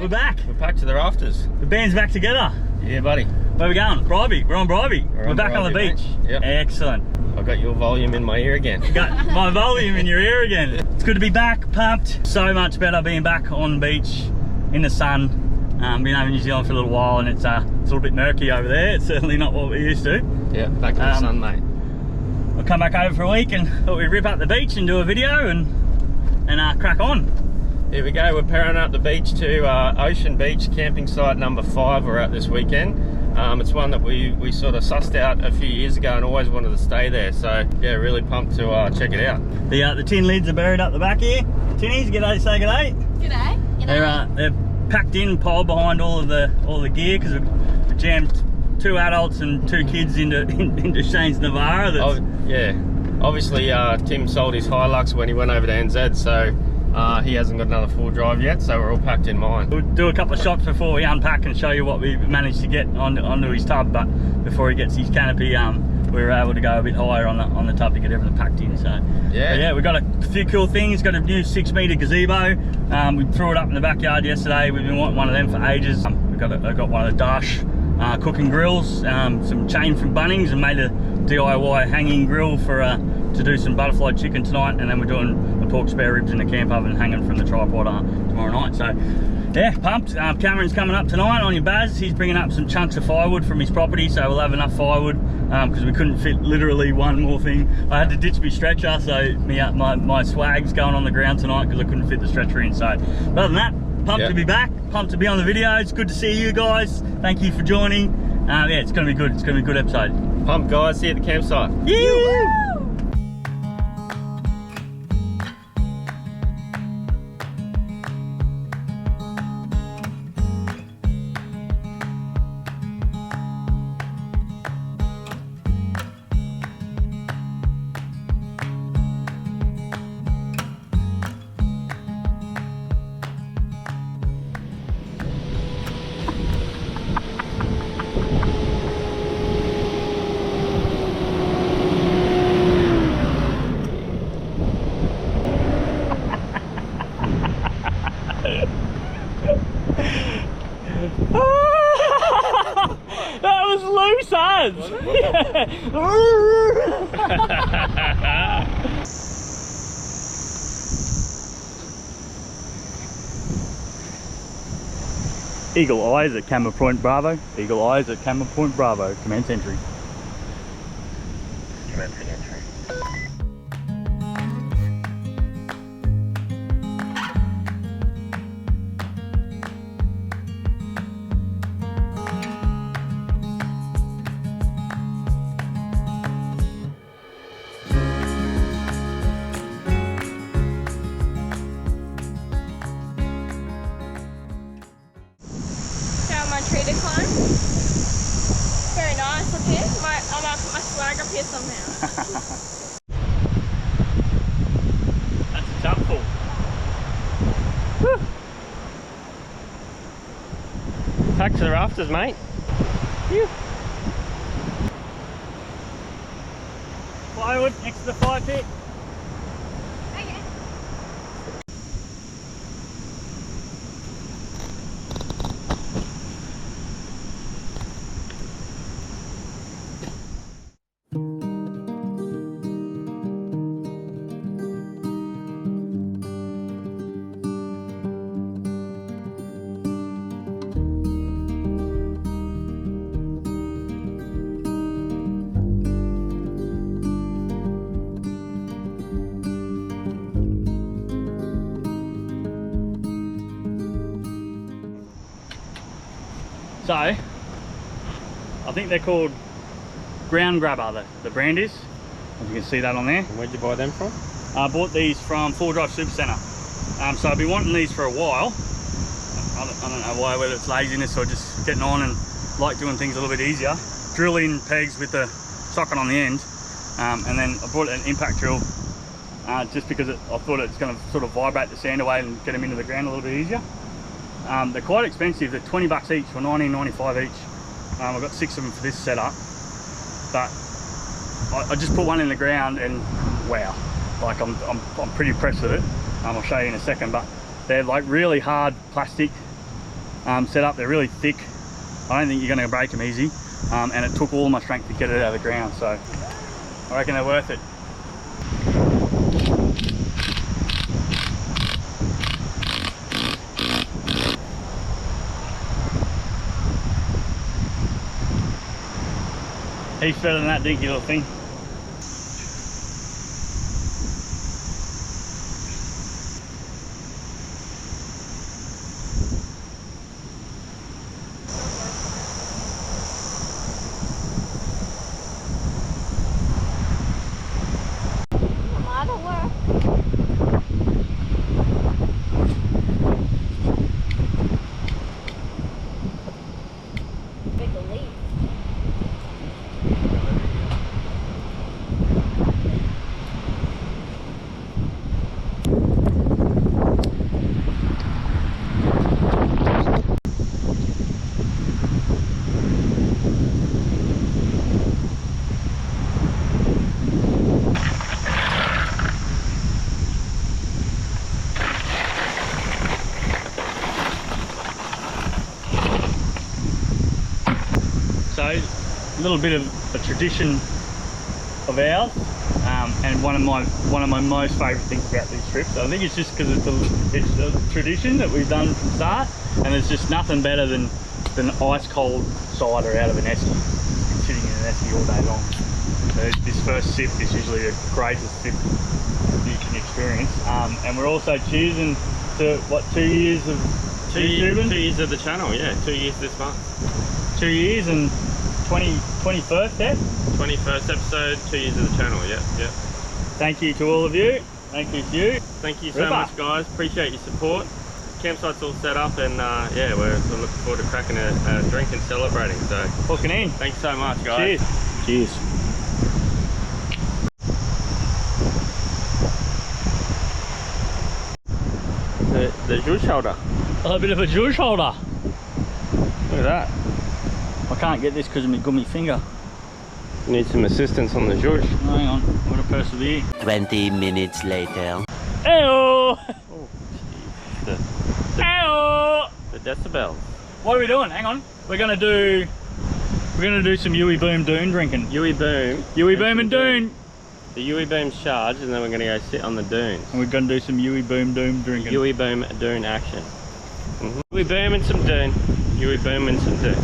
We're back. We're back to the rafters. The band's back together. Yeah, buddy. Where are we going? Bribey. We're on Bribey. We're back on the beach. Yep. Excellent. I got your volume in my ear again. Got my volume in your ear again. It's good to be back, pumped. So much better being back on the beach in the sun. Been over in New Zealand for a little while and it's a little bit murky over there. It's certainly not what we're used to. Yeah, back to the sun, mate. We'll come back over for a week and thought we'd rip up the beach and do a video and crack on. Here we go, we're powering up the beach to Ocean Beach camping site number 5 we're at this weekend. It's one that we sort of sussed out a few years ago and always wanted to stay there, so yeah, really pumped to check it out. The tin lids are buried up the back here. Tinnies, g'day, say g'day. G'day. G'day. They're packed in, piled behind all the gear because we jammed 2 adults and 2 kids into Shane's Navara. Yeah, obviously Tim sold his Hilux when he went over to NZ, so he hasn't got another full drive yet, so we're all packed in mine. We'll do a couple of shots before we unpack and show you what we managed to get onto his tub, but before he gets his canopy, we were able to go a bit higher on the tub to get everything packed in. So yeah, we got a few cool things. Got a new 6-metre gazebo. We threw it up in the backyard yesterday. We've been wanting one of them for ages. I got one of the Dash cooking grills, some chain from Bunnings, and made a DIY hanging grill for to do some butterflied chicken tonight, and then we're doing the pork spare ribs in the camp oven hanging from the tripod tomorrow night. So yeah, pumped. Cameron's coming up tonight on your Baz. He's bringing up some chunks of firewood from his property, so we'll have enough firewood because we couldn't fit literally one more thing. I had to ditch my stretcher, so my swag's going on the ground tonight because I couldn't fit the stretcher in. So other than that, pumped to be back, pumped to be on the video. It's good to see you guys. Thank you for joining. Yeah, it's going to be good. It's going to be a good episode. Pumped, guys. See you at the campsite. Yeah. That was loose as. Eagle eyes at Camera Point Bravo. Eagle eyes at Camera Point Bravo. Commence entry. Commencing entry. Tree to climb. Very nice up here. I might put my swag up here somehow. That's a jumpful. Back to the rafters, mate. Phew. Firewood next to the fire pit. Okay. So, I think they're called Ground Grabber, the brand is. As you can see that on there. And where'd you buy them from? I bought these from 4Drive Super Centre. So I've been wanting these for a while. I don't know why, whether it's laziness or just getting on and like doing things a little bit easier. Drill in pegs with the socket on the end. And then I bought an impact drill just because I thought it's going to sort of vibrate the sand away and get them into the ground a little bit easier. They're quite expensive. They're 20 bucks each or $19.95 each. I've got 6 of them for this setup, but I just put one in the ground and wow, like I'm pretty impressed with it. I'll show you in a second, but they're like really hard plastic, set up. They're really thick. I don't think you're going to break them easy, and it took all my strength to get it out of the ground, so I reckon they're worth it. Heaps better than that dinky little thing. So, a little bit of a tradition of ours, and one of my most favourite things about these trips. I think it's just because it's a tradition that we've done from start, and there's just nothing better than ice cold cider out of an esky. Sitting in an esky all day long. So this first sip is usually the greatest sip you can experience. And we're also choosing to what 2 years of 2 years of the channel, yeah, 2 years this month. 2 years and 21st, yeah? 21st episode, 2 years of the channel, yeah. Thank you to all of you. Thank you to you. Thank you so much, guys. Appreciate your support. Campsite's all set up, and yeah, we're looking forward to cracking a drink and celebrating. So, hooking in. Thanks so much, guys. Cheers. Cheers. The juice holder. A bit of a juice holder. Look at that. I can't get this because of my gummy finger. Need some assistance on the juice. Hang on, I'm going to persevere. 20 minutes later. Ew! Oh, the decibel. What are we doing? Hang on. We're gonna do some Yui Boom Doon drinking. Yui Boom. Yui Boom and Doon. The Yui Boom's charged, and then we're gonna go sit on the dunes. And we're gonna do some Yui Boom Doon drinking. Yui Boom Doon action. Yui Boom and some Doon. Yui Boom and some Doon.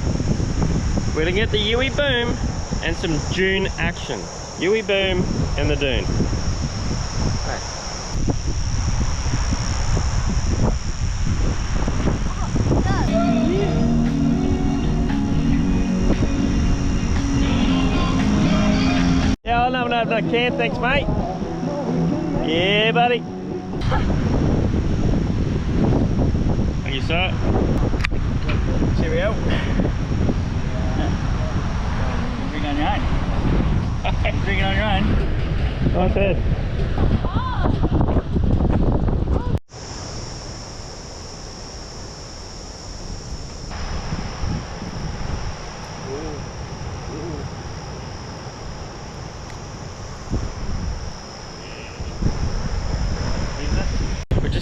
We're gonna get the Yui Boom and some Dune action. Yui Boom and the Doon. Right. Yeah, I'll have another can, thanks mate. Yeah, buddy. Thank you, sir. Cheerio. Drink on your own. Drink it on your own. Nice head.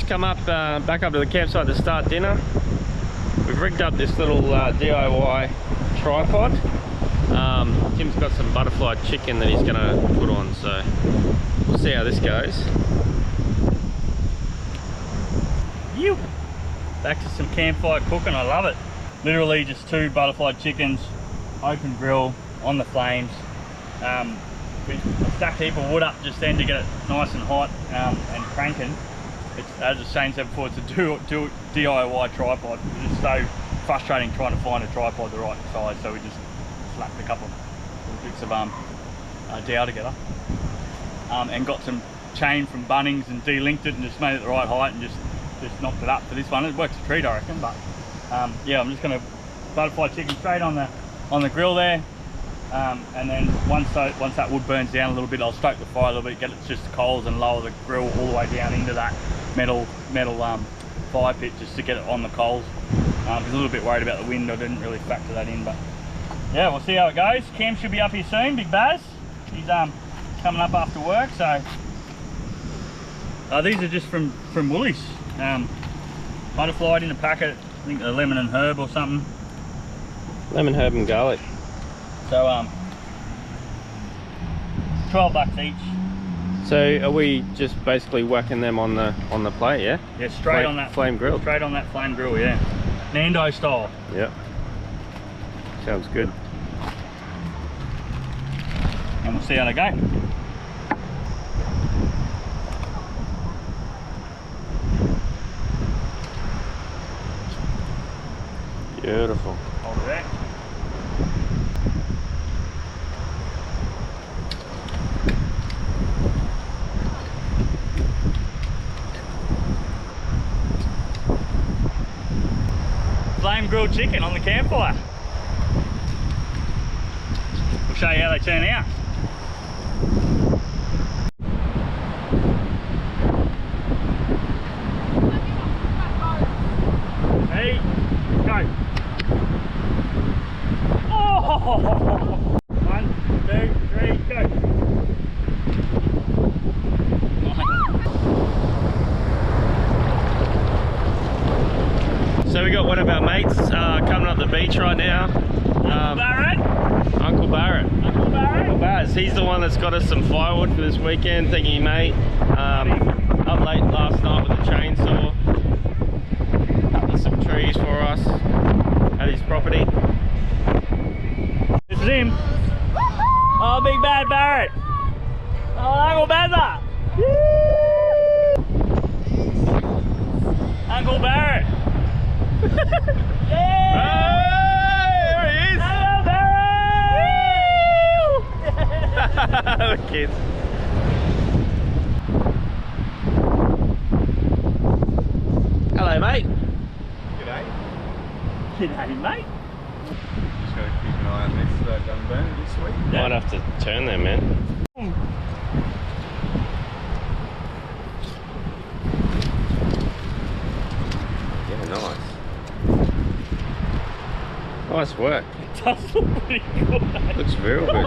Come up back up to the campsite to start dinner. We've rigged up this little DIY tripod. Tim's got some butterflied chicken that he's gonna put on, so we'll see how this goes. You back to some campfire cooking. I love it. Literally just 2 butterflied chickens, open grill on the flames. We stacked a heap of wood up just then to get it nice and hot and cranking. It's, as Shane said before, it's a DIY tripod. It's just so frustrating trying to find a tripod the right size, so we just slapped a couple of bits of dowel together, and got some chain from Bunnings and de-linked it and just made it the right height and just knocked it up for this one. It works a treat, I reckon. But yeah, I'm just going to butterfly chicken straight on the grill there, and then once that wood burns down a little bit, I'll stoke the fire a little bit, get it just the coals, and lower the grill all the way down into that metal fire pit just to get it on the coals. I was a little bit worried about the wind. I didn't really factor that in, but yeah, we'll see how it goes. Cam should be up here soon. Big Baz, he's coming up after work. So these are just from Woolies, butterflied in a packet, I think they're lemon and herb or something. Lemon, herb and garlic. So $12 each. So are we just basically whacking them on the plate, yeah? Yeah, straight on that flame grill. Straight on that flame grill, yeah. Nando style. Yeah. Sounds good. And we'll see how they go. Beautiful. Hold it there. Flame grilled chicken on the campfire. We'll show you how they turn out. Hey, go. Oh! 1, 2, 3, go. So we got one of our mates coming up the beach right now. Barrett? Uncle Barrett. Uncle Barrett? Uncle Baz, he's the one that's got us some firewood for this weekend. Thank you, mate. Up late last night with the chainsaw. Cutting some trees for us at his property. This is him. Oh, big bad Barrett. Oh, Uncle Bazza. Uncle Barrett. Yeah. Hey, there he is. Hello, Barrett. The kids. Hello, mate. G'day. G'day, mate. Just got to keep an eye on this gunburner this week. Might have to turn there, man. Yeah, nice. Nice work. It does look pretty good. Eh? Looks real good.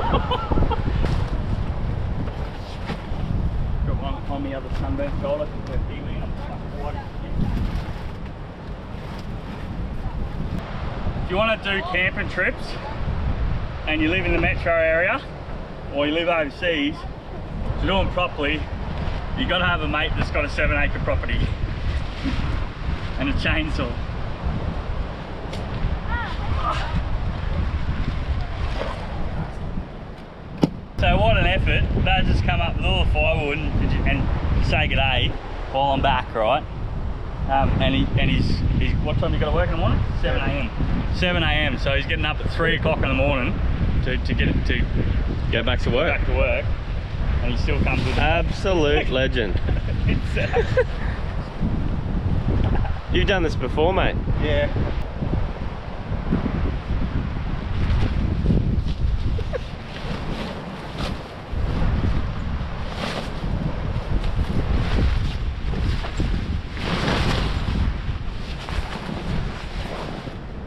Got one on the other sunburnt shoulder. If you want to do camping trips and you live in the metro area or you live overseas, to do them properly, you've got to have a mate that's got a 7-acre property and a chainsaw. So what an effort. They'll just come up with all the firewood and say g'day while I'm back, right? And he's what time you got to work in the morning? 7 a.m. 7 a.m. So he's getting up at 3 o'clock in the morning to Go back to work. back to work, and he still comes with Absolute legend. You've done this before, mate. Yeah.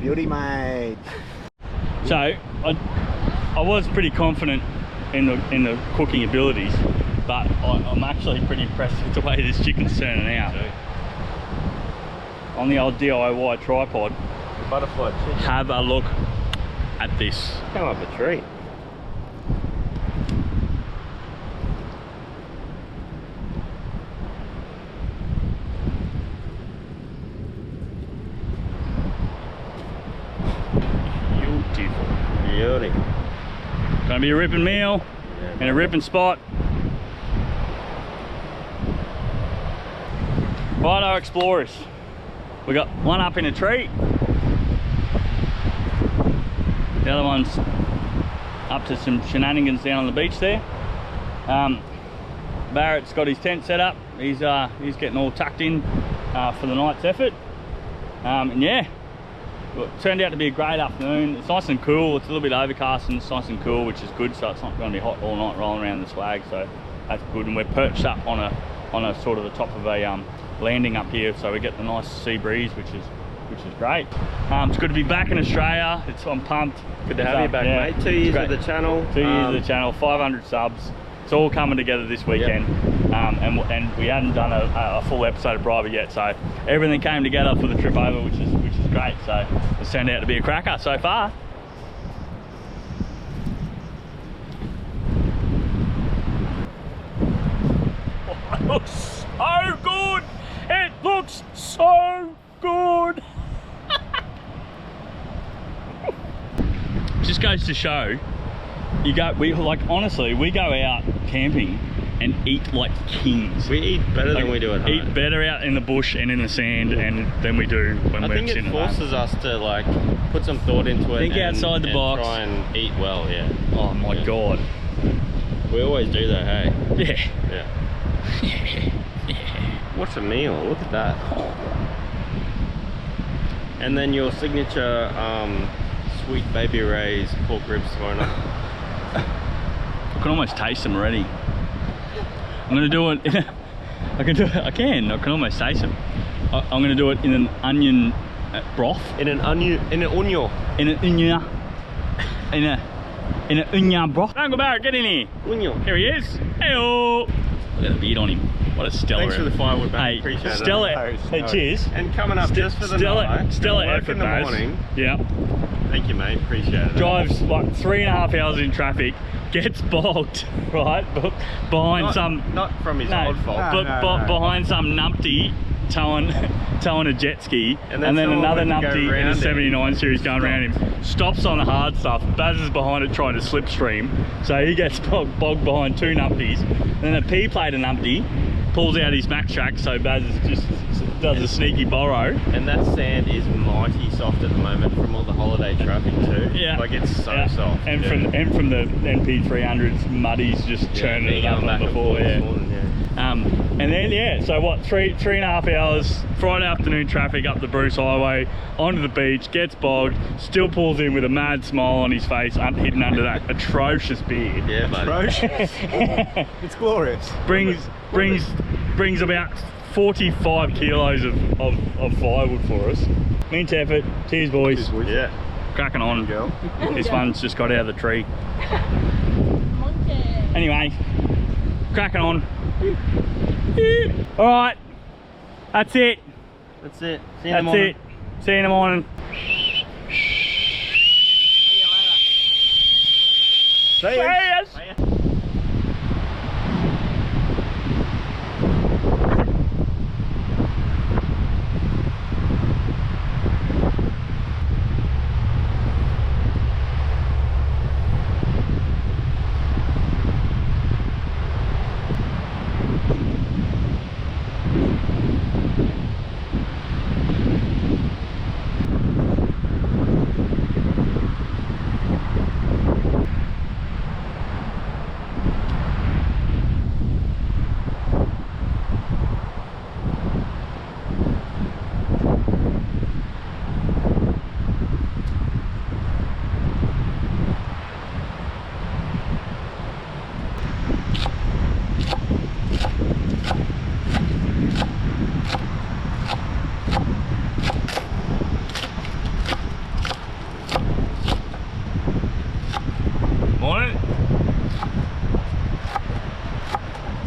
Beauty, mate. So I was pretty confident in the cooking abilities, but I'm actually pretty impressed with the way this chicken's turning out. On the old DIY tripod, Butterflied chicken. have a look at this. Come up a tree. Beautiful. Beauty. Gonna be a ripping meal in a ripping spot. Righto, explorers. We got one up in a tree. The other one's up to some shenanigans down on the beach there. Barrett's got his tent set up. He's getting all tucked in for the night's effort. And yeah, it turned out to be a great afternoon. It's nice and cool. It's a little bit overcast and it's nice and cool, which is good. So it's not going to be hot all night rolling around the swag. So that's good. And we're perched up on a sort of the top of a landing up here, so we get the nice sea breeze, which is great. It's good to be back in Australia. I'm pumped. Good to have you back, yeah, mate. 2 years of the channel. 2 years of the channel, 500 subs. it's all coming together this weekend. And we hadn't done a full episode of Briber yet, so everything came together for the trip over, which is great. So it's turned out to be a cracker so far. Oh, it looks so good. It looks so good. Just goes to show, honestly, we go out camping and eat like kings. We eat better than we do at home. Eat better out in the bush and in the sand than we do when we're sitting at home. I think it forces us to like put some thought into it. Think outside the box. Try and eat well, yeah. Oh my God. We always do that, hey? Yeah. Yeah. What's a meal? Look at that. And then your signature Sweet Baby Ray's pork ribs thrown up. I can almost taste them already. I'm gonna do it. I can almost taste them. I'm gonna do it in an onion broth. In an onion broth. Uncle Barrett, get in here. Onion. Here he is. Hey-oh. Look at the beard on him. What a stellar. Thanks for the firewood, mate. Hey, appreciate it. Stellar. Hey, cheers. And coming up just for the night. Stellar effort, in the morning. Yeah. Thank you, mate. Appreciate it. Drives like 3.5 hours in traffic. Gets bogged, right? Behind not from his old fault. Behind some numpty towing a jet ski, and then another numpty in a 79 series going around him. Stops on the hard stuff. Baz is behind it trying to slipstream, so he gets bogged behind 2 numpties. And then a P-plater numpty pulls out his max track, so Baz just does a sneaky borrow. And that sand is mighty soft at the moment from all the holiday traffic too. Yeah, like it's so soft. And from the NP300s, muddies just churning it up on before. And then so what? 3.5 hours Friday afternoon traffic up the Bruce Highway onto the beach. Gets bogged. Still pulls in with a mad smile on his face, hidden under that atrocious beard. Yeah, buddy. Atrocious. It's glorious. Brings about 45 kilos of firewood for us. Mint effort. Cheers, boys. Cheers, boys. Yeah. Cracking on. Girl. This one's just got out of the tree. Monkey. Anyway, cracking on. All right, that's it. That's it. See you in the morning. That's it. See you in the morning. See you.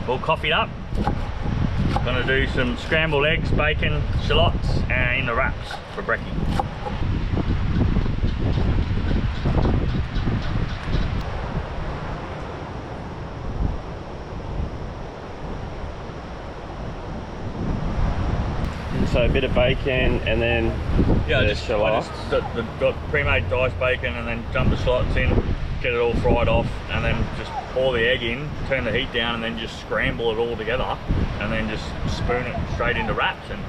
All coffeed up. Gonna do some scrambled eggs, bacon, shallots, and in the wraps for brekkie. So a bit of bacon and then shallots. Got pre-made diced bacon and then dump the shallots in, get it all fried off, and then just pour the egg in, turn the heat down, and then just scramble it all together, and then just spoon it straight into wraps and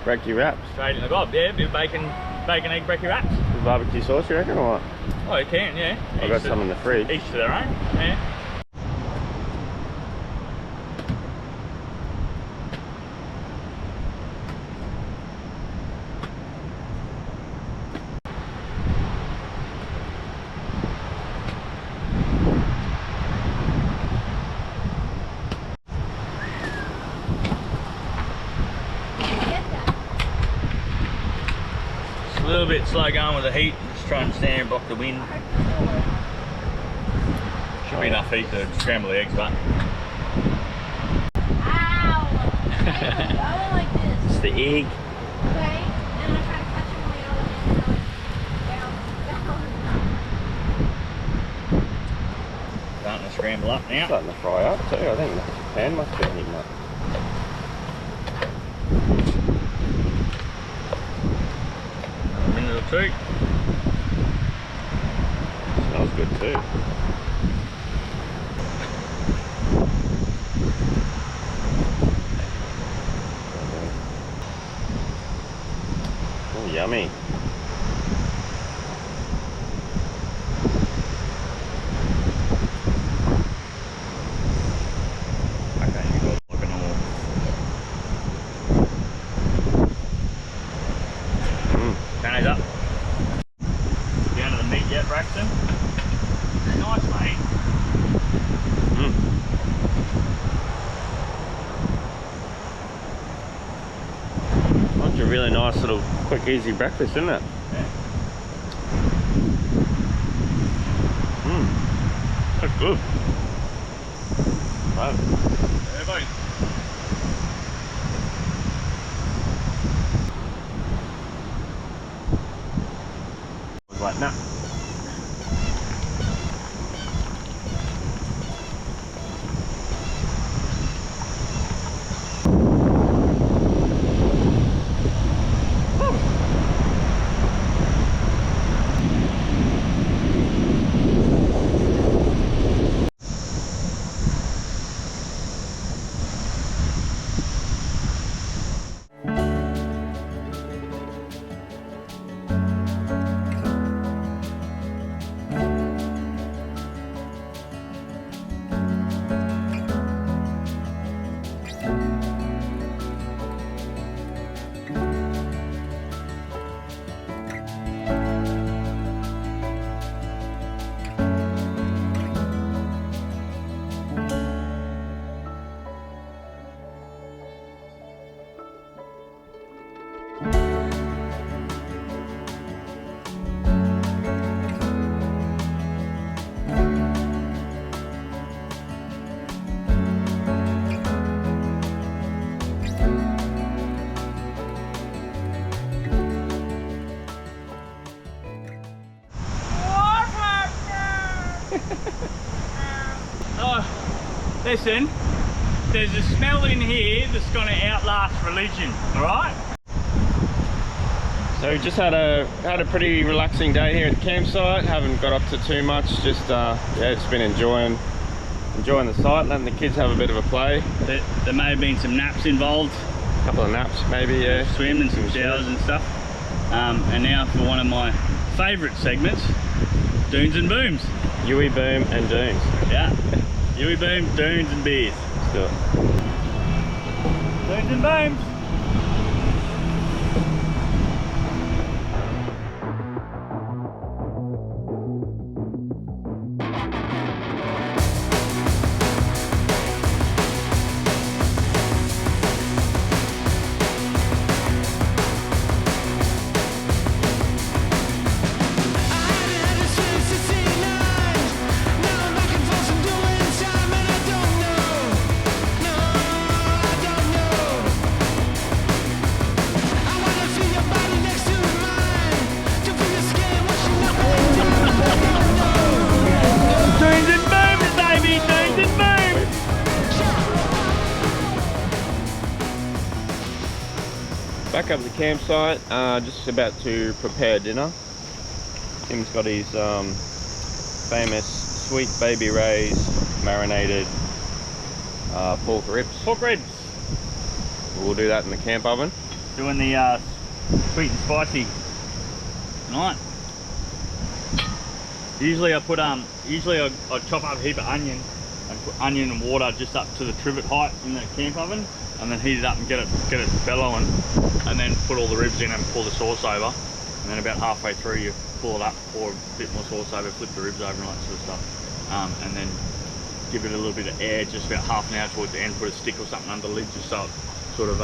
brekkie wraps. Straight in the gob, yeah, a bit of bacon, egg brekkie wraps. With barbecue sauce, you reckon, or what? Oh, you can, yeah. I've got some in the fridge. Each to their own, yeah. A little bit slow going with the heat, just trying to stand and block the wind. Should be enough heat to scramble the eggs, but. Ow! I went like this. It's the egg. Okay, and I try to catch him on the other hand. Starting to scramble up now. Starting to fry up too. I think the pan must be heating up. A minute or two. Smells good too. Oh, yummy. Okay, you got looking all. Pannies up. Down to the meat yet, Braxton? Nice, mate. That's a really nice little quick easy breakfast, isn't it? Yeah. That's good. Wow. Yeah, buddy. Like that. Oh, listen, there's a smell in here that's going to outlast religion, alright? So we just had a pretty relaxing day here at the campsite. Haven't got up to too much. Just yeah, just been enjoying the site, letting the kids have a bit of a play. There may have been some naps involved. A couple of naps, maybe. Yeah. Swim and some showers and stuff. And now for one of my favourite segments, Dunes and Booms. Yui boom and dunes. Yeah. Yui boom, dunes and beers. Let's do it. Dunes and Booms. Back up the campsite, just about to prepare dinner. Tim's got his famous Sweet Baby Ray's marinated pork ribs. Pork ribs. We'll do that in the camp oven. Doing the sweet and spicy. Right. Usually I put I chop up a heap of onion and put onion and water just up to the trivet height in the camp oven, and then heat it up and get it bellowing, and then put all the ribs in and pour the sauce over, and then about halfway through you pull it up, pour a bit more sauce over, flip the ribs over and all that sort of stuff, and then give it a little bit of air just about half an hour towards the end. Put a stick or something under the lid just so it sort of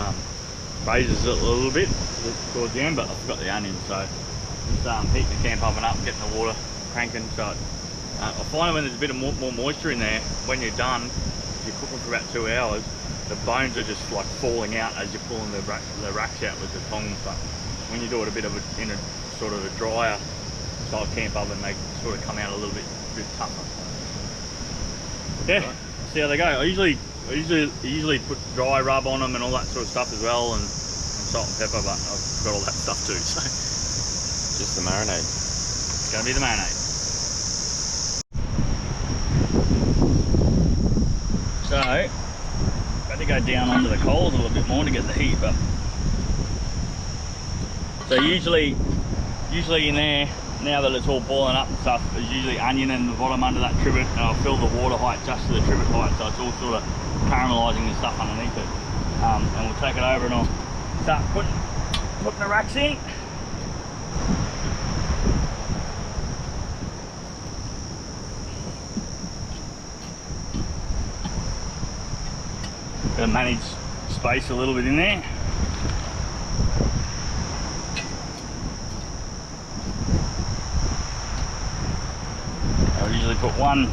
raises it a little bit towards the end. But I forgot the onion, so just heating the camp oven up, getting the water cranking so it I find when there's a bit of more moisture in there, when you're done, if you cook them for about 2 hours, the bones are just like falling out as you're pulling the racks out with the tongs. But when you do it in a sort of a drier style camp oven, they sort of come out a little bit tougher. Yeah, see how they go. I usually put dry rub on them and all that sort of stuff as well, and salt and pepper, but I've got all that stuff too. So just the marinade. It's going to be the marinade. So, got to go down onto the coals a little bit more to get the heat, but so usually in there, now that it's all boiling up and stuff, there's usually onion in the bottom under that trivet, and I'll fill the water height just to the trivet height, so it's all sort of caramelising the stuff underneath it. And we'll take it over and I'll start putting the racks in. Got to manage space a little bit in there. I'll usually put one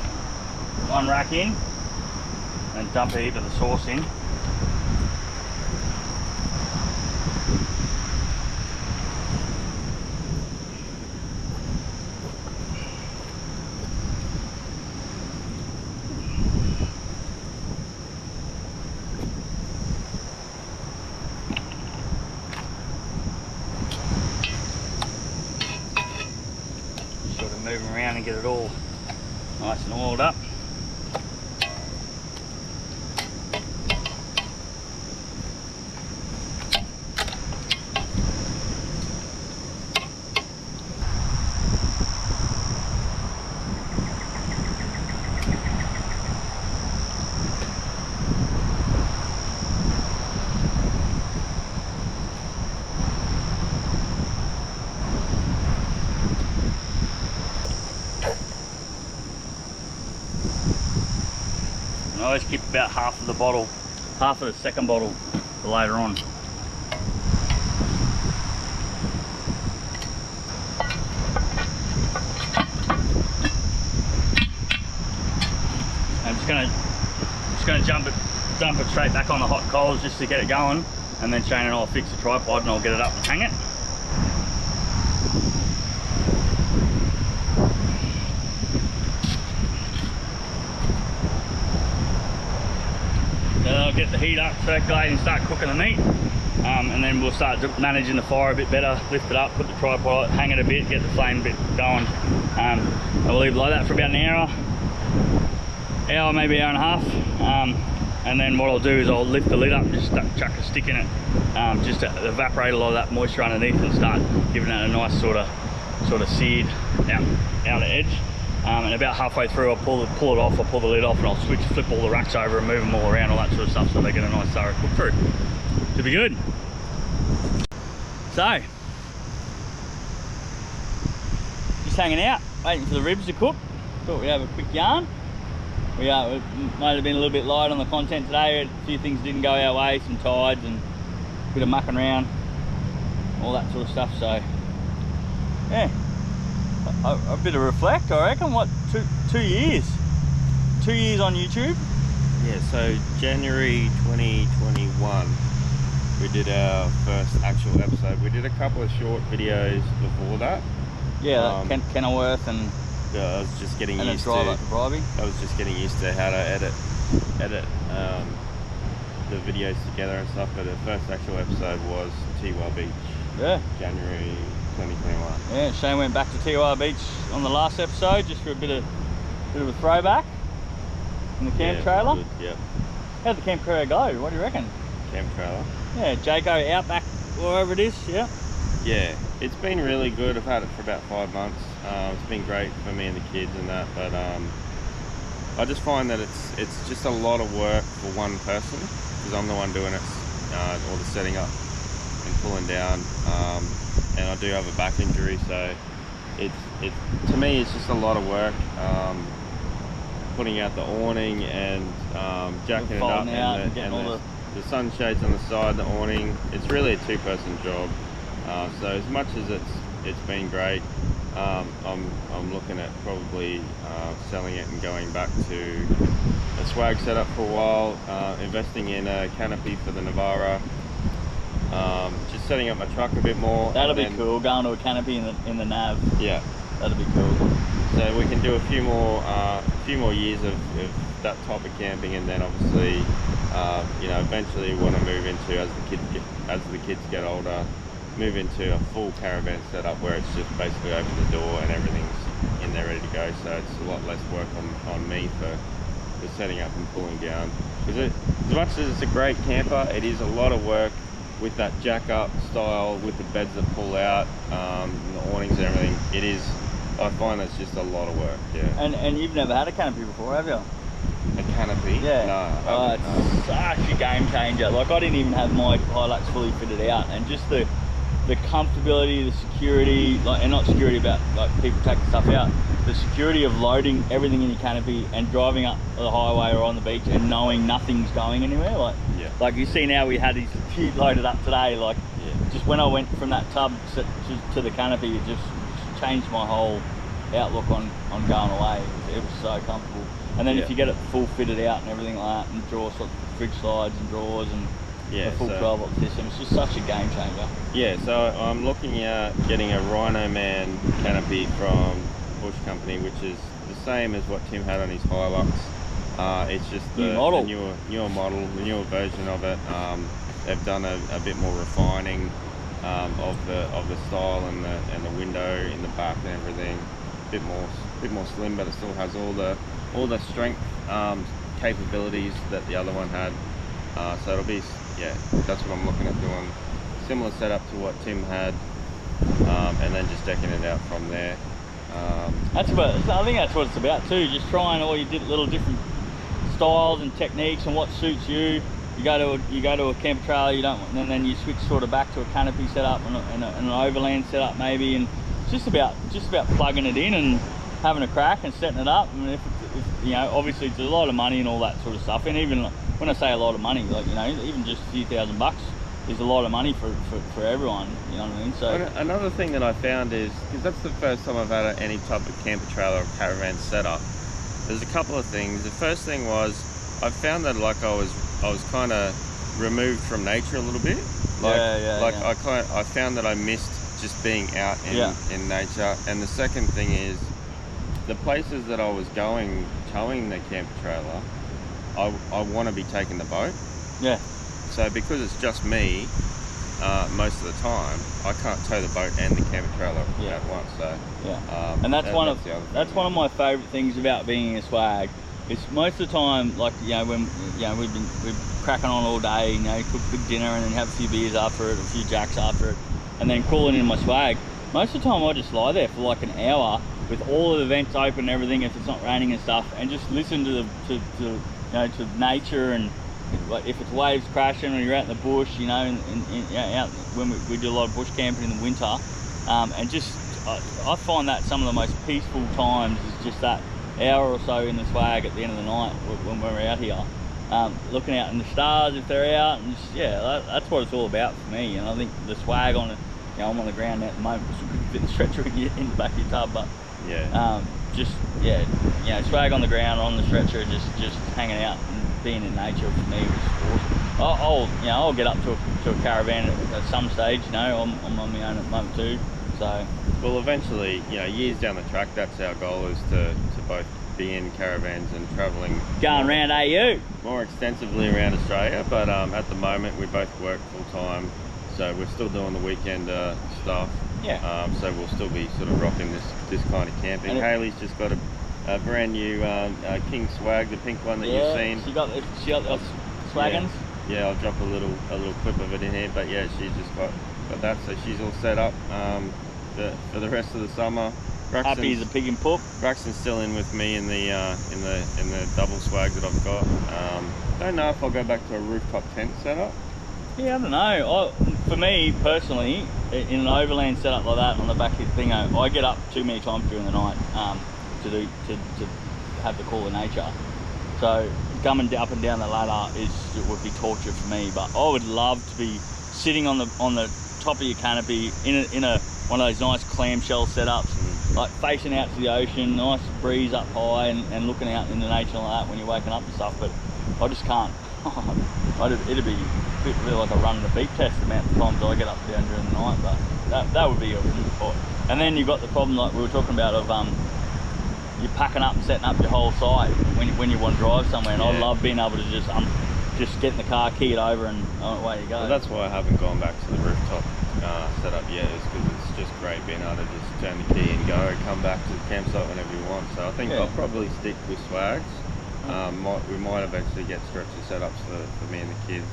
rack in and dump a heap of the sauce in. Move them around and get it all nice and oiled up. I always keep about half of the bottle, half of the second bottle for later on. I'm just gonna dump it straight back on the hot coals just to get it going, and then Shane and I'll fix the tripod and I'll get it up and hang it. Then I'll get the heat up, circulate and start cooking the meat. And then we'll start managing the fire a bit better, lift it up, put the tripod, hang it a bit, get the flame a bit going. I'll leave it like that for about an hour, maybe hour and a half. And then what I'll do is I'll lift the lid up and just chuck a stick in it, just to evaporate a lot of that moisture underneath and start giving it a nice sort of seared outer edge. And about halfway through I'll pull it off, I'll pull the lid off, and I'll flip all the racks over and move them all around, all that sort of stuff, so they get a nice thorough cook through. Should be good. So, just hanging out, waiting for the ribs to cook. Thought we'd have a quick yarn. We might have been a little bit light on the content today. A few things didn't go our way, some tides and a bit of mucking around, all that sort of stuff. So, yeah. A bit of reflect, I reckon. What, two years? 2 years on YouTube? Yeah, so January 2021 we did our first actual episode. We did a couple of short videos before that. Yeah, Kenilworth and I was just getting used to how to edit the videos together and stuff, but the first actual episode was Tiwa Beach. Yeah. January 2021. Yeah, Shane went back to Tiwa Beach on the last episode just for a bit of a throwback in the camp trailer. Yeah. How'd the camp trailer go? What do you reckon? Camp trailer? Yeah, Jaco Outback, wherever it is, yeah. Yeah, it's been really good. I've had it for about 5 months. It's been great for me and the kids and that, but I just find that it's just a lot of work for one person, because I'm the one doing it, all the setting up and pulling down, and I do have a back injury, so to me it's just a lot of work, putting out the awning and jacking it up, and the sunshades on the side, the awning. It's really a two-person job, so as much as it's been great, I'm looking at probably selling it and going back to a swag setup for a while, investing in a canopy for the Navara, just setting up my truck a bit more. That'll be cool, going to a canopy in the nav. Yeah. That'll be cool. So we can do a few more years of that type of camping, and then obviously, you know, eventually want to move into, as the kids get older, move into a full caravan setup where it's just basically open the door and everything's in there ready to go. So it's a lot less work on me for setting up and pulling down. Because as much as it's a great camper, it is a lot of work with that jack up style, with the beds that pull out, and the awnings and everything. It is, I find it's just a lot of work. Yeah. And you've never had a canopy before, have you? A canopy? Yeah. No. It's such a game changer. Like, I didn't even have my Hilux fully fitted out, and just the comfortability, the security, like, and not security about like people taking stuff out, the security of loading everything in your canopy and driving up the highway or on the beach and knowing nothing's going anywhere. Like, yeah. Like you see now, we had these loaded up today. Like, yeah. Just when I went from that tub to the canopy, it just changed my whole outlook on going away. It was so comfortable. And then if you get it full fitted out and everything like that, and draw sort of fridge slides and drawers and a full 12-volt system, it's just such a game changer. Yeah, so I'm looking at getting a Rhino Man canopy from Bush Company, which is the same as what Tim had on his Hilux. It's just the newer model, the newer version of it. They've done a bit more refining of the style and the window in the back and everything. A bit more slim, but it still has all the strength capabilities that the other one had. So it'll be, yeah, that's what I'm looking at doing. Similar setup to what Tim had, and then just decking it out from there. I think that's what it's about too. Just trying all your little different styles and techniques and what suits you. You go to a camper trailer, you don't, and then you switch sort of back to a canopy setup and an overland setup maybe, and it's just about plugging it in and having a crack and setting it up. And if you know, obviously it's a lot of money and all that sort of stuff. And even when I say a lot of money, like, you know, even just a few $1,000 is a lot of money for everyone. You know what I mean? So another thing that I found is, because that's the first time I've had any type of camper trailer or caravan setup. There's a couple of things. The first thing was, I found that like I was kind of removed from nature a little bit. I found that I missed just being out in nature. And the second thing is, the places that I was going towing the camper trailer, I want to be taking the boat. Yeah. So because it's just me, most of the time, I can't tow the boat and the camper trailer at once. So and that's one of my favourite things about being in a swag. It's most of the time, like, you know, when, you know, we've cracking on all day, you know, cook a big dinner and then have a few beers after it, a few jacks after it, and then crawling in my swag. Most of the time I just lie there for like an hour with all of the vents open and everything, if it's not raining and stuff, and just listen to you know, to nature, and if it's waves crashing or you're out in the bush, you know, and out when we do a lot of bush camping in the winter, and just I find that some of the most peaceful times is just that hour or so in the swag at the end of the night when we're out here, looking out in the stars if they're out, and just, that's what it's all about for me. And I think the swag on it, you know, I'm on the ground at the moment, so we can fit the stretcher in the back of your tub, but you know, swag on the ground, on the stretcher, just hanging out and being in nature for me was awesome. I'll get up to a caravan at some stage. You know, I'm on my own at the moment too. So, well, eventually, you know, years down the track, that's our goal, is to both be in caravans and travelling, going around AU more extensively around Australia. But at the moment, we both work full time, so we're still doing the weekend stuff. Yeah. So we'll still be sort of rocking this kind of camping. And Hayley's just got a brand new King swag, the pink one that you've seen. She got the swaggins. Yeah, I'll drop a little clip of it in here. But yeah, she's just got that, so she's all set up for the rest of the summer. Happy as a pig in poop. Braxton's still in with me in the double swag that I've got. Don't know if I'll go back to a rooftop tent setup. Yeah, I don't know. For me personally, in an overland setup like that on the back of the thing, I get up too many times during the night to have the call of nature. So coming up and down the ladder would be torture for me. But I would love to be sitting on the top of your canopy in one of those nice clamshell setups, like facing out to the ocean, nice breeze up high, and looking out in the nature like that when you're waking up and stuff. But I just can't. It'd be a bit really like a run the beat test the amount of times I get up and down during the night, but that would be a really good. And then you've got the problem like we were talking about of you're packing up and setting up your whole site when you want to drive somewhere, and I love being able to just get in the car, key it over, and away you go. Well, that's why I haven't gone back to the rooftop setup yet, is because it's just great being able to just turn the key and go, come back to the campsite whenever you want. So I think I'll probably stick with swags. We might eventually get stretcher setups for me and the kids.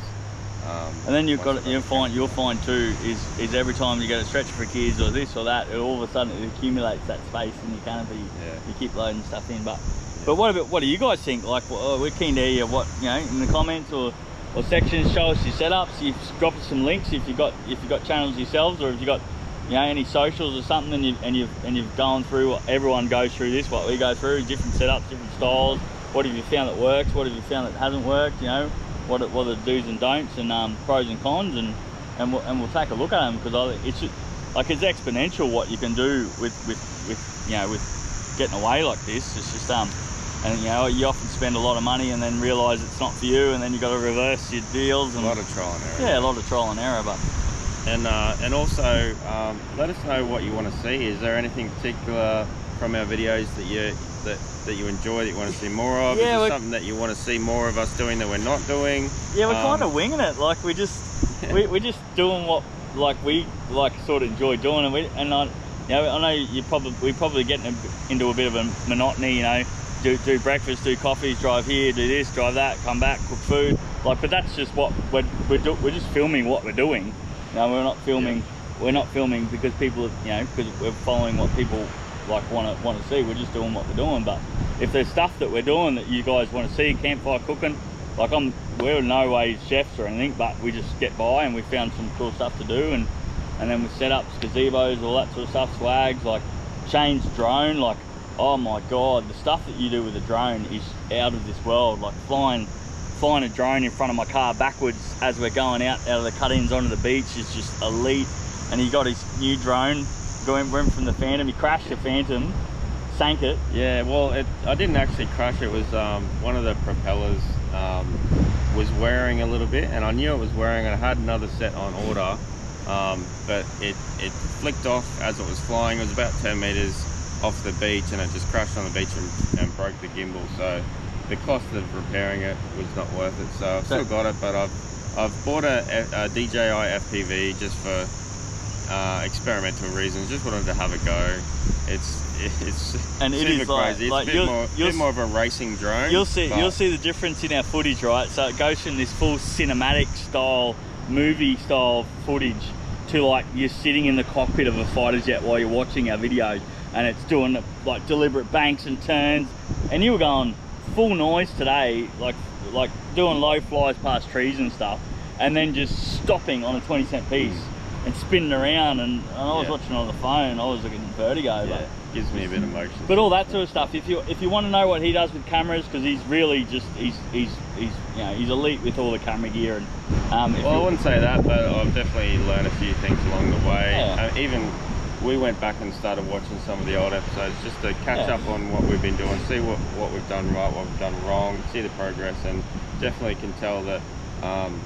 And then you'll find too is every time you get a stretcher for kids or this or that, all of a sudden it accumulates that space in your canopy. You keep loading stuff in. But what do you guys think? Like, we're keen to hear what in the comments or sections. Show us your setups. You've dropped us some links if you've got channels yourselves, or if you've got any socials or something, and you've gone through what everyone goes through. What we go through, different setups, different styles. What have you found that works? What have you found that hasn't worked? What are the do's and don'ts, and pros and cons, and we'll take a look at them, because it's exponential what you can do with getting away like this. It's just and you often spend a lot of money and then realise it's not for you, and then you've got to reverse your deals. And a lot of trial and error. Yeah, a lot of trial and error. But and also let us know what you want to see. Is there anything particular from our videos that you enjoy, that you want to see more of? Is there something that you want to see more of us doing that we're not doing? Yeah, we're kind of winging it. Like we're just doing what we sort of enjoy doing, and I know we probably getting into a bit of a monotony. Do breakfast, do coffees, drive here, do this, drive that, come back, cook food. But that's just what we're just filming what we're doing. We're not filming. We're not filming because people, because we're following what people want to see. We're just doing what we're doing. But if there's stuff that we're doing that you guys want to see, campfire cooking, we're in no way chefs or anything, but we just get by and we found some cool stuff to do, and then we set up gazebos, all that sort of stuff, swags, like Shane's drone, oh my god, the stuff that you do with a drone is out of this world. Like flying a drone in front of my car backwards as we're going out of the cut-ins onto the beach is just elite. And he got his new drone went from the Phantom. He crashed the Phantom, sank it. Yeah, well, I didn't actually crash it. It was one of the propellers was wearing a little bit, and I knew it was wearing, and I had another set on order, but it flicked off as it was flying. It was about 10 meters off the beach, and it just crashed on the beach and broke the gimbal. So the cost of repairing it was not worth it. So I've still got it, but I've bought a DJI FPV just for experimental reasons. Just wanted to have a go. It's super crazy. It's a bit more of a racing drone. You'll see the difference in our footage, right? So it goes from this full cinematic style, movie style footage to you're sitting in the cockpit of a fighter jet while you're watching our videos, and it's doing deliberate banks and turns, and you were going full noise today, like doing low flies past trees and stuff, and then just stopping on a 20-cent piece and spinning around, and I was watching on the phone. I was getting vertigo. But gives me a bit of motion. But all that sort of stuff. If you want to know what he does with cameras, because he's really just he's elite with all the camera gear. And I wouldn't say that, but I've definitely learned a few things along the way. Even we went back and started watching some of the old episodes just to catch up on what we've been doing, see what we've done right, what we've done wrong, see the progress, and definitely can tell that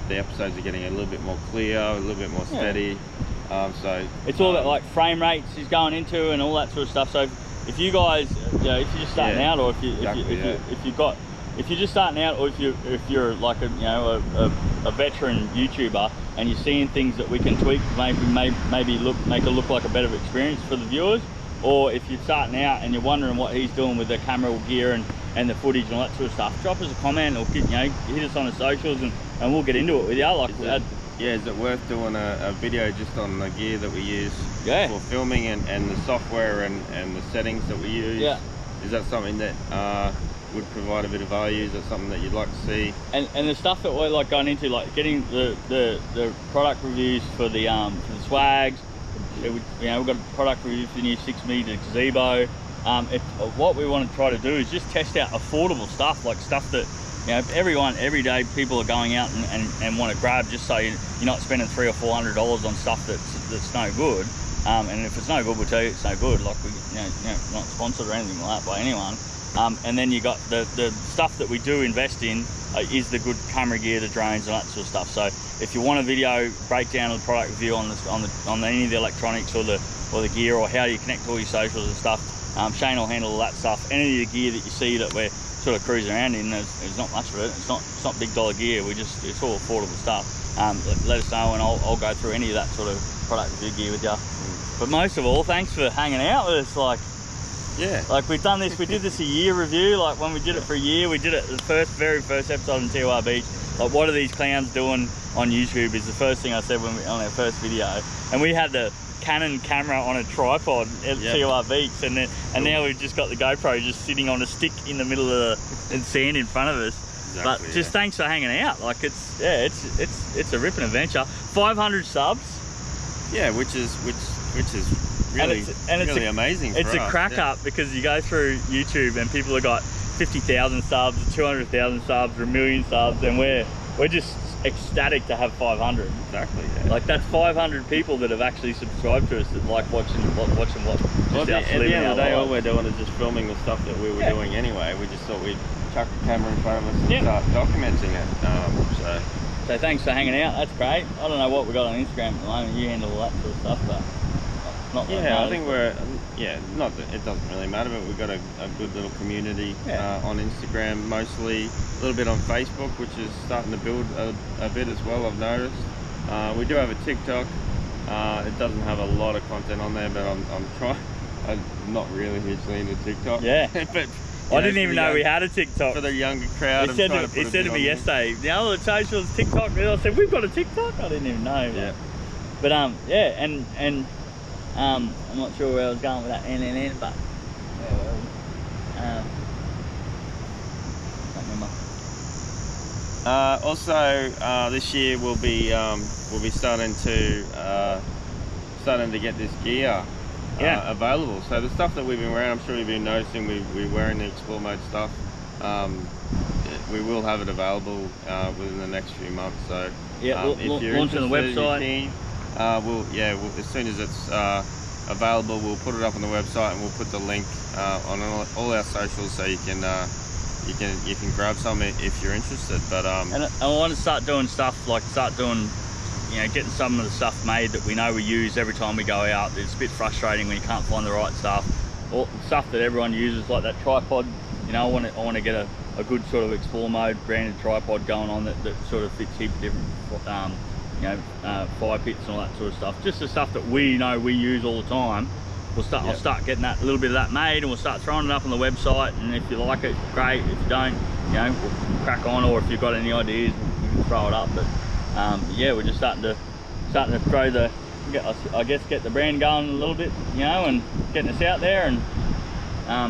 the episodes are getting a little bit more clear, a little bit more steady. So it's all that frame rates he's going into and all that sort of stuff. So if you guys, if you're just starting out, or if you're just starting out, or if you're like a veteran YouTuber and you're seeing things that we can tweak, maybe make it look like a better experience for the viewers, or if you're starting out and you're wondering what he's doing with the camera gear and the footage and all that sort of stuff, drop us a comment or hit us on the socials and we'll get into it with you. Is it worth doing a video just on the gear that we use for filming and the software and the settings that we use? Is that something that would provide a bit of value? Is that something that you'd like to see? And the stuff that we're going into, getting the product reviews for the swags. We've got a product review for the new 6-meter gazebo. What we want to try to do is just test out affordable stuff, stuff that every day people are going out and want to grab, just so you're not spending $300 or $400 on stuff that's no good. and if it's no good, we'll tell you it's no good. Like we, not sponsored or anything like that by anyone. And then you got the stuff that we do invest in is the good camera gear, the drones, and that sort of stuff. So if you want a video breakdown of the product review on any of the electronics or the gear, or how you connect to all your socials and stuff, Shane will handle all that stuff. Any of the gear that you see that we're sort of cruising around in, there's not much of it. It's not big dollar gear. It's all affordable stuff. Let us know, and I'll go through any of that sort of product review gear with you. But most of all, thanks for hanging out with us. Like we've done this, we did this a year review. Like when we did it for a year, we did it the very first episode on TOR Beach. Like, what are these clowns doing on YouTube is the first thing I said on our first video. And we had the Canon camera on a tripod at TOR Beach, and now we've just got the GoPro just sitting on a stick in the middle of the sand in front of us. Exactly, but just thanks for hanging out. Like it's a ripping adventure. 500 subs. Yeah, which is really, really amazing. It's a crack up because you go through YouTube and people have got 50,000 subs, 200,000 subs, or 1 million subs, and we're just ecstatic to have 500. Exactly. Yeah. Like that's 500 people that have actually subscribed to us that like watching what. Well, at the end of the day, all we're doing is just filming the stuff that we were doing anyway. We just thought we'd chuck a camera in front of us and start documenting it. So thanks for hanging out. That's great. I don't know what we got on Instagram at the moment. You handle all that sort of stuff, but. I think we're, not that it doesn't really matter, but we've got a good little community on Instagram mostly, a little bit on Facebook, which is starting to build a bit as well, I've noticed. We do have a TikTok. It doesn't have a lot of content on there, but I'm not really hugely into TikTok. Yeah. But I didn't even know we had a TikTok. For the younger crowd, He said to me yesterday, the socials, TikTok, and I said, we've got a TikTok? I didn't even know. Yeah. But and I'm not sure where I was going with that but where were we? Can't remember. Also, this year we'll be starting to get this gear available. So the stuff that we've been wearing, I'm sure you've been noticing, we're wearing the Explore Mode stuff. We will have it available within the next few months. So if you're launch on the website. As soon as it's available, we'll put it up on the website, and we'll put the link on all our socials, so you can grab some if you're interested. But and I want to start doing stuff getting some of the stuff made that we know we use every time we go out. It's a bit frustrating when you can't find the right stuff. All stuff that everyone uses, like that tripod. I want to get a good sort of Explore Mode branded tripod going on that sort of fits heaps of different fire pits and all that sort of stuff. Just the stuff that we know we use all the time. I'll start getting a little bit of that made, and we'll start throwing it up on the website. And if you like it, great. If you don't, we'll crack on. Or if you've got any ideas, we can throw it up. But we're just starting to throw get the brand going a little bit, and getting us out there, and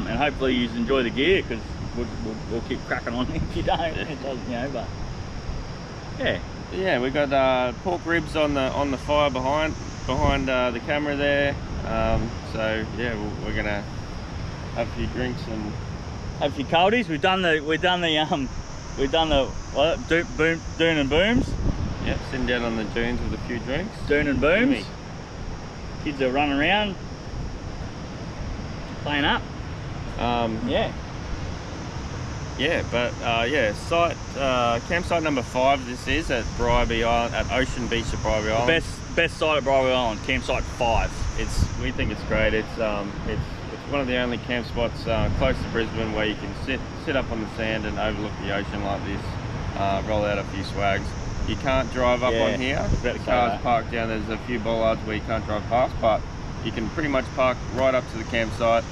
hopefully you enjoy the gear, because we'll keep cracking on if you don't. It does, but yeah. Yeah, we got pork ribs on the fire behind the camera there. So yeah, we're gonna have a few drinks and have a few coldies. We've done the dune and booms. Yeah, sitting down on the dunes with a few drinks. Dune and booms. Kids are running around, playing up. Campsite number 5. This is at Bribie Island, at Ocean Beach at Bribie Island. Best site at Bribie Island, campsite 5. We think it's great. It's one of the only camp spots close to Brisbane where you can sit up on the sand and overlook the ocean like this. Roll out a few swags. You can't drive up on here. The car's parked down. There's a few bollards where you can't drive past, but you can pretty much park right up to the campsite.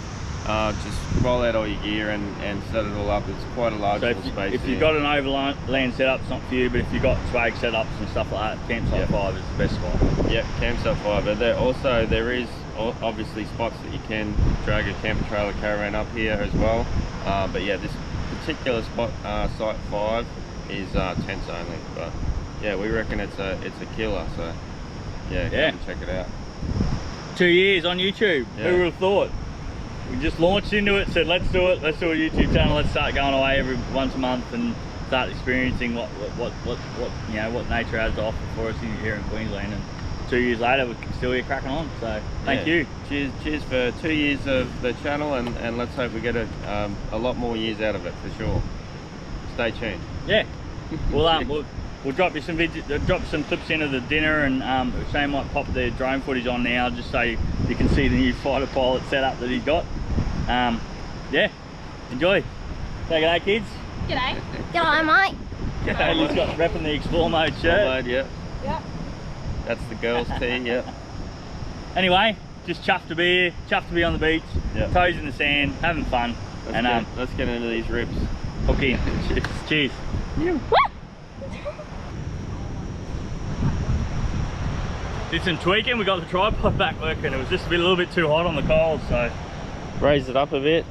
Just roll out all your gear and set it all up. It's quite a large space. If you've got an overland setup, it's not for you, but if you've got swag setups and stuff like that, campsite 5 is the best spot. Yep, campsite 5. But there is obviously spots that you can drag a camper trailer caravan up here as well. But yeah, this particular spot, site 5, is tents only. But yeah, we reckon it's a killer. So yeah, come and check it out. 2 years on YouTube. Yeah. Who would have thought? We just launched into it, said let's do it, let's do a YouTube channel, let's start going away every once a month and start experiencing what nature has to offer for us here in Queensland. And 2 years later, we're still here cracking on. So thank you. Cheers for 2 years of the channel, and let's hope we get a lot more years out of it for sure. Stay tuned. Yeah. We'll drop you some clips into the dinner, and Shane might pop the drone footage on now just so you can see the new fighter pilot setup that he's got. Yeah, enjoy. Say g'day, kids. G'day. G'day, mate. G'day. He's got repping the Explore Mode shirt. Yeah. Yep. That's the girls' team. Yeah. Anyway, just chuffed to be here, chuffed to be on the beach, toes in the sand, having fun. Let's get into these ribs. Hook in. Cheers. Did some tweaking, we got the tripod back working. It was just a little bit too hot on the coals, so Raise it up a bit.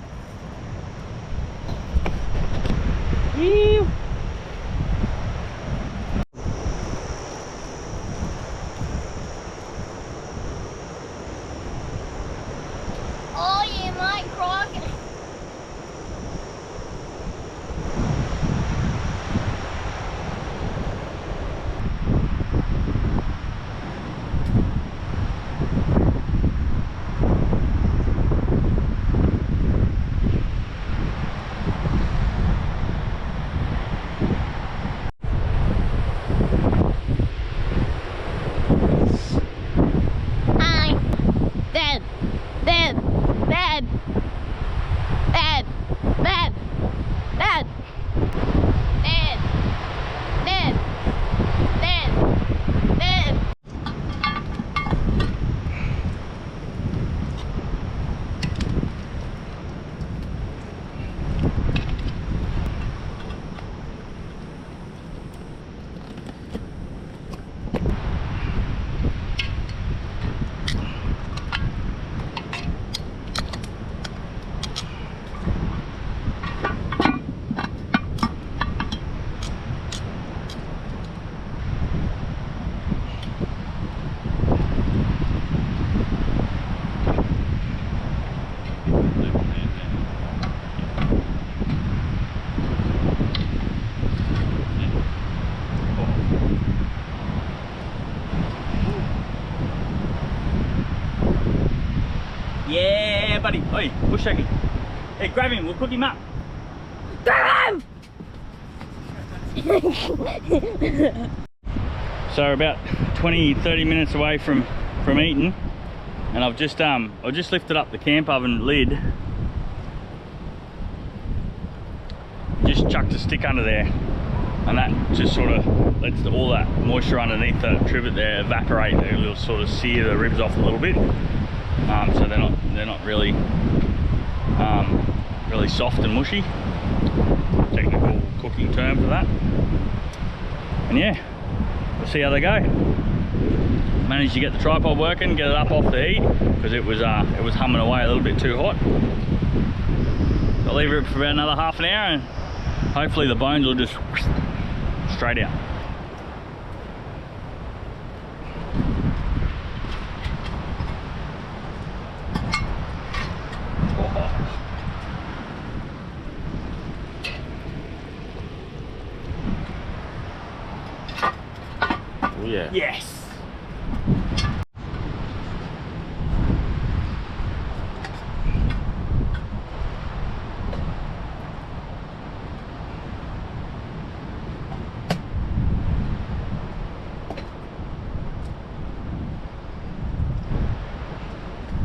Oh yeah, mate, crikey. Hi. Dad. Dad. Dad. Dad. Dad. Dad. Dad. Dad. Dad. Dad. yeah, buddy. Oi, bush shaking. Hey, grab him, we'll cook him up. Grab him! So we're about 20-30 minutes away from eating, and I've just lifted up the camp oven lid, just chucked a stick under there, and that just sort of lets all that moisture underneath the trivet there evaporate. It'll sort of sear the ribs off a little bit, so they're not really really soft and mushy. Technical cooking term for that. And yeah, we'll see how they go. Managed to get the tripod working, get it up off the heat, because it was humming away a little bit too hot. I'll leave it for about another half an hour, and hopefully the bones will just straight out. Oh yeah. Yes.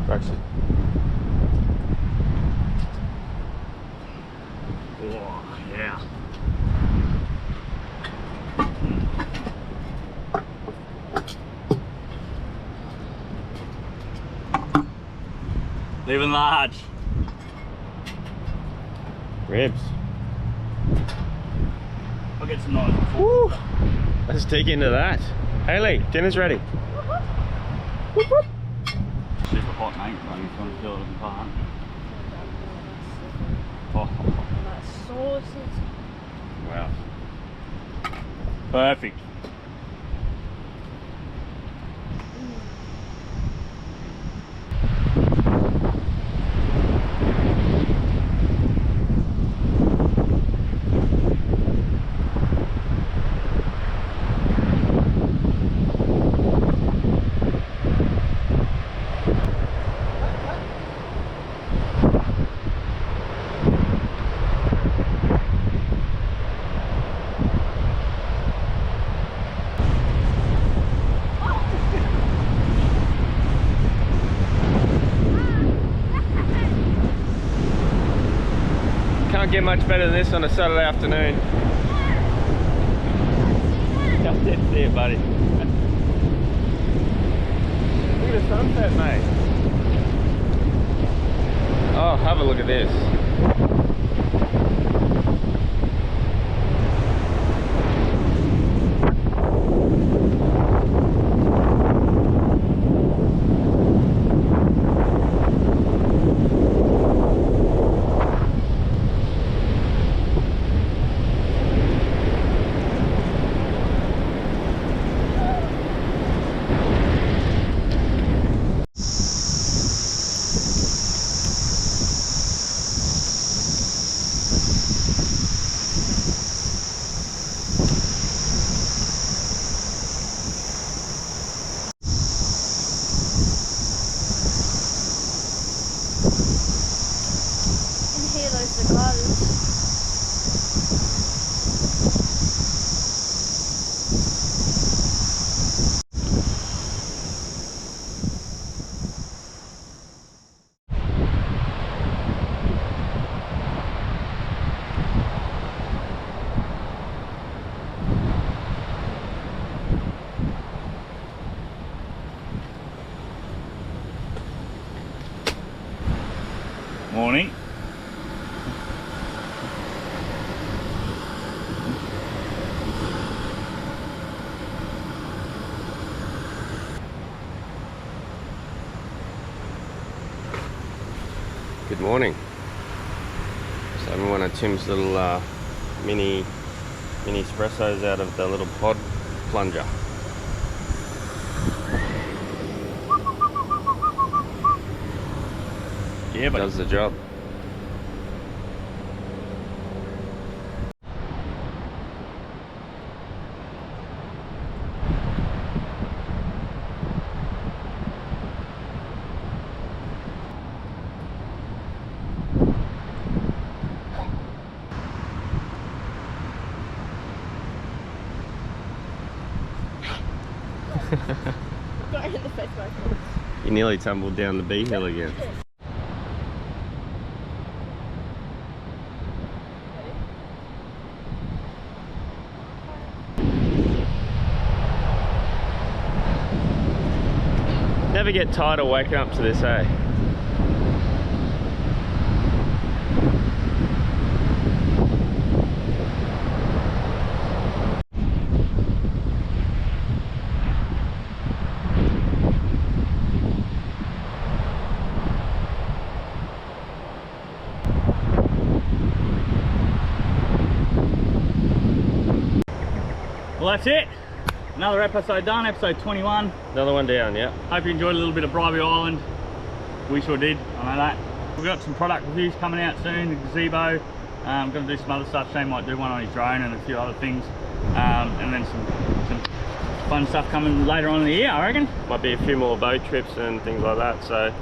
Brexit. Oh, yeah. Living large. Ribs. I'll get some knives. Woo! Let's dig into that. Hayley, dinner's ready. Super hot, mate. I'm just going to fill it apart. Oh. That sauces. Wow. Perfect. Can't get much better than this on a Saturday afternoon. Just see it, buddy. Look at the sunset, mate. Oh, have a look at this. Inhale those cigars. Morning. Good morning. So I'm one of Tim's little mini espressos out of the little pod plunger. Yeah, but Does the job. Got in the face myself. You nearly tumbled down the bee hill again. Never get tired of waking up to this, eh? well, that's it. Another episode done, episode 21. Another one down, yeah. Hope you enjoyed a little bit of Bribey Island. We sure did, I know that. We've got some product reviews coming out soon, the gazebo. I'm going to do some other stuff. Shane might do one on his drone and a few other things. And then some fun stuff coming later on in the year, I reckon. Might be a few more boat trips and things like that. So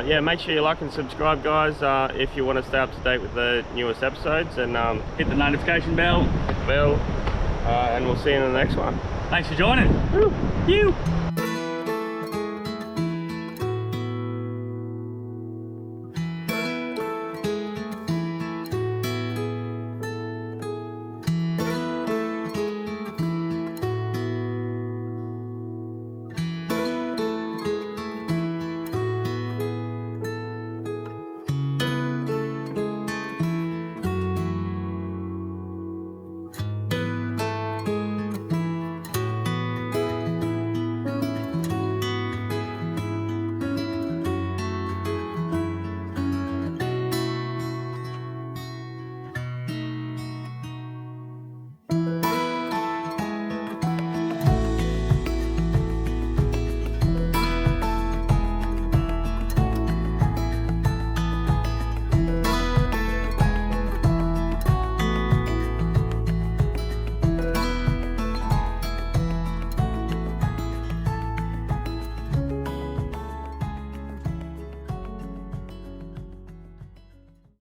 yeah, make sure you like and subscribe, guys, if you want to stay up to date with the newest episodes. And hit the notification bell. and we'll see you in the next one. Thanks for joining. Woo. You.